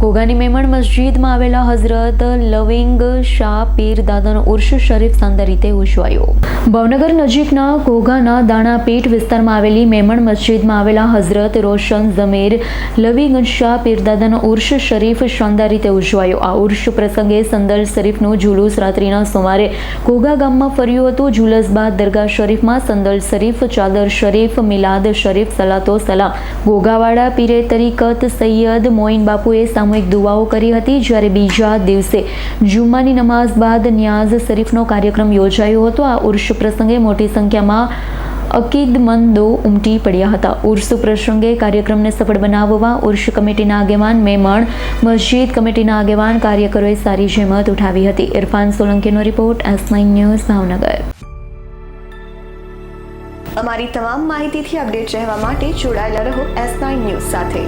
ઘોઘાની મેમણ મસ્જિદમાં આવેલા હઝરત લવિંગ શાહ પીર દાદાનો ઉર્ષ શરીફ શાનદાર રીતે ઉજવાયો। ભાવનગર નજીકના ઘોઘાના દાણાપીઠ વિસ્તારમાં આવેલી મેમણ મસ્જિદમાં આવેલા હઝરત રોશન ઝમીર લવિંગ શાહ પીર દાદાનો ઉર્ષ શરીફ શાનદાર રીતે ઉજવાયો। આ ઉર્ષ પ્રસંગે સંદલ શરીફનું જુલુસ રાત્રિના સુમારે ઘોઘા ગામમાં ફર્યું હતું। જુલુસ બાદ દરગાહ શરીફમાં સંદલ શરીફ, ચાદર શરીફ, મિલાદ શરીફ, સલાતો સલામ, ઘોઘાવાડા પીરે તરીકત સૈયદ મોઈન બાપુએ સામૂહિક દુઆઓ કરી હતી। જ્યારે બીજા દિવસે જુમ્માની નમાઝ બાદ ન્યાઝ શરીફનો કાર્યક્રમ યોજાયો હતો। આ ઉર્ષ પ્રસંગે મોટી સંખ્યામાં અકીદમંદો ઉમટી પડ્યા હતા। ઉર્ષ પ્રસંગે કાર્યક્રમને સફળ બનાવવા ઉર્ષ કમિટીના આગેવાન, મેમણ મસ્જિદ કમિટીના આગેવાન, કાર્યકરોએ સારી જહેમત ઉઠાવી હતી। ઇરફાન સોલંકીનો રિપોર્ટ, S9 ન્યૂઝ, ભાવનગર। અમારી તમામ માહિતીથી અપડેટ રહેવા માટે જોડાયેલા રહો S9 ન્યૂઝ સાથે।